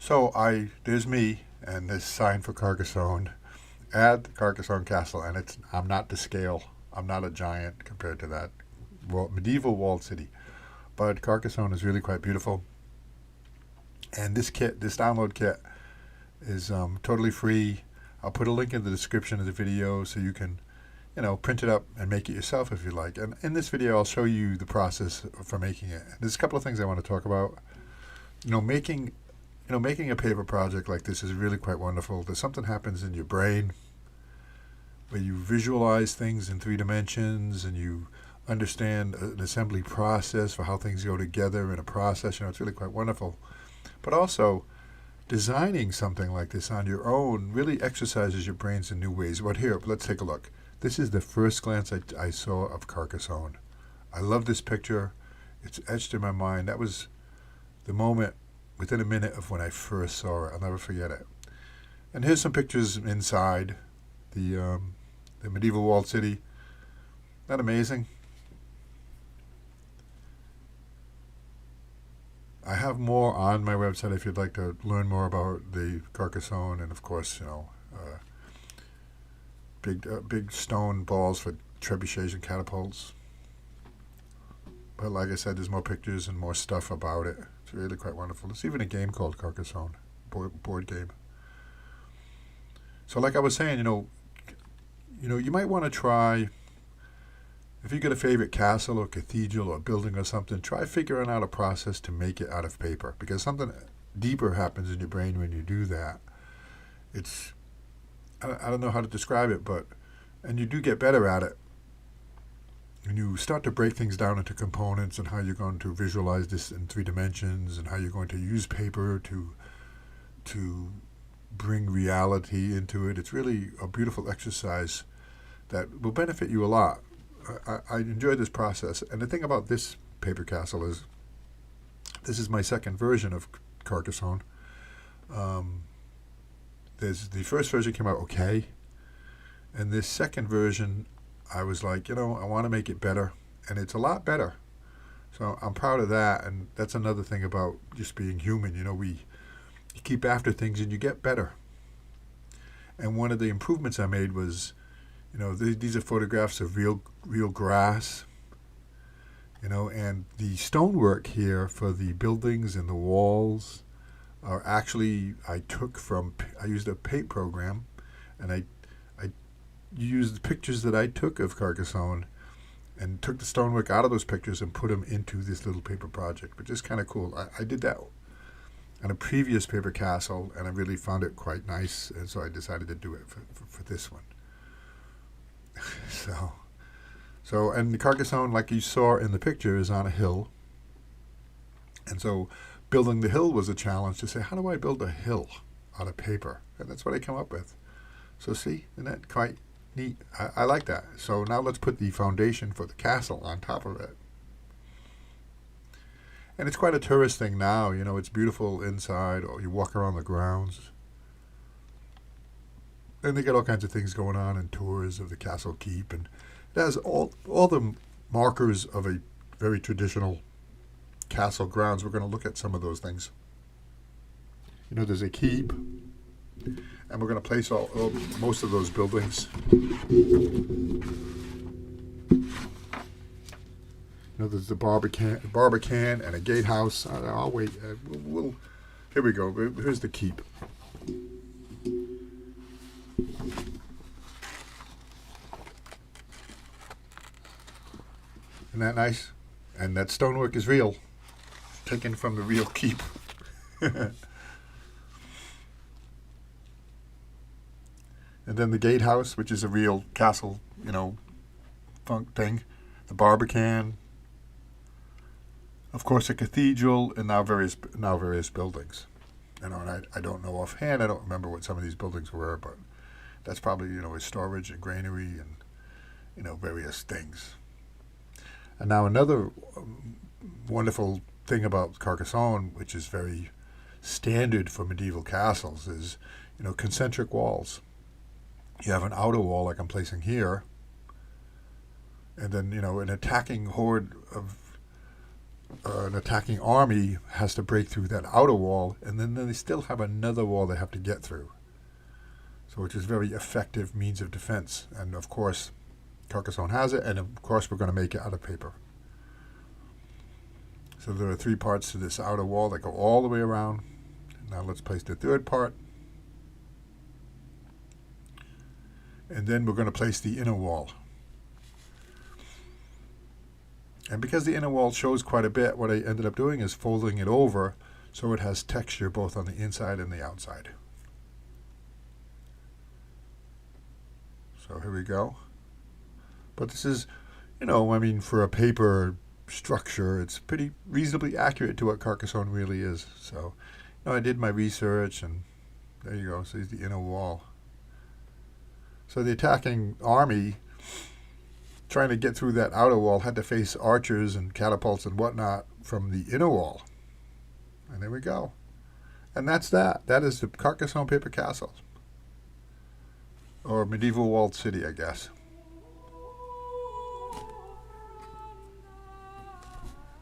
So there's me and this sign for Carcassonne at Carcassonne Castle, and I'm not to scale. I'm not a giant compared to that medieval walled city. But Carcassonne is really quite beautiful. And this download kit is totally free. I'll put a link in the description of the video so you can, print it up and make it yourself if you like. And in this video, I'll show you the process for making it. There's a couple of things I want to talk about. Making a paper project like this is really quite wonderful. There's something happens in your brain where you visualize things in 3 dimensions and you understand an assembly process for how things go together in a process. It's really quite wonderful. But also, designing something like this on your own really exercises your brains in new ways. But here, let's take a look. This is the first glance I saw of Carcassonne. I love this picture. It's etched in my mind. That was the moment within a minute of when I first saw it. I'll never forget it. And here's some pictures inside the medieval walled city. Isn't that amazing? I have more on my website if you'd like to learn more about the Carcassonne, and of course, big stone balls for trebuchets and catapults. But like I said, there's more pictures and more stuff about it. It's really quite wonderful. There's even a game called Carcassonne, board game. So like I was saying, you might want to try, if you get a favorite castle or cathedral or building or something, try figuring out a process to make it out of paper, because something deeper happens in your brain when you do that. I don't know how to describe it, and you do get better at it. When you start to break things down into components and how you're going to visualize this in 3 dimensions and how you're going to use paper to bring reality into it, it's really a beautiful exercise that will benefit you a lot. I enjoyed this process. And the thing about this paper castle is, this is my second version of Carcassonne. The first version came out okay. And this second version, I was like, I want to make it better. And it's a lot better. So I'm proud of that. And that's another thing about just being human. You keep after things and you get better. And one of the improvements I made was, these are photographs of real grass, and the stonework here for the buildings and the walls are actually, I used a paint program, and I used the pictures that I took of Carcassonne and took the stonework out of those pictures and put them into this little paper project, which is kind of cool. I did that on a previous paper castle, and I really found it quite nice, and so I decided to do it for this one. And the Carcassonne, like you saw in the picture, is on a hill. And so building the hill was a challenge to say, how do I build a hill out of paper? And that's what I came up with. So see, isn't that quite neat? I like that. So now let's put the foundation for the castle on top of it. And it's quite a tourist thing now. It's beautiful inside, or you walk around the grounds. And they got all kinds of things going on and tours of the castle keep, and it has all the markers of a very traditional castle grounds. We're going to look at some of those things. There's a keep, and we're going to place most of those buildings. There's the Barbican and a gatehouse. I'll wait. Here we go. Here's the keep. Isn't that nice? And that stonework is real, taken from the real keep. And then the gatehouse, which is a real castle, funk thing. The Barbican. Of course, a cathedral, and now various buildings. And I don't know offhand. I don't remember what some of these buildings were, but that's probably a storage and granary and various things. And now another wonderful thing about Carcassonne, which is very standard for medieval castles, is concentric walls. You have an outer wall like I'm placing here, and then an attacking horde an attacking army has to break through that outer wall, and then they still have another wall they have to get through. So, which is a very effective means of defense. And of course, Carcassonne has it, and of course, we're going to make it out of paper. So there are 3 parts to this outer wall that go all the way around. Now let's place the 3rd part. And then we're going to place the inner wall. And because the inner wall shows quite a bit, what I ended up doing is folding it over so it has texture both on the inside and the outside. So here we go. But this is, I mean, for a paper structure, it's pretty reasonably accurate to what Carcassonne really is. So, I did my research, and there you go. So here's the inner wall. So the attacking army, trying to get through that outer wall, had to face archers and catapults and whatnot from the inner wall. And there we go. And that's that. That is the Carcassonne paper castle. Or medieval walled city, I guess.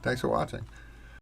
Thanks for watching.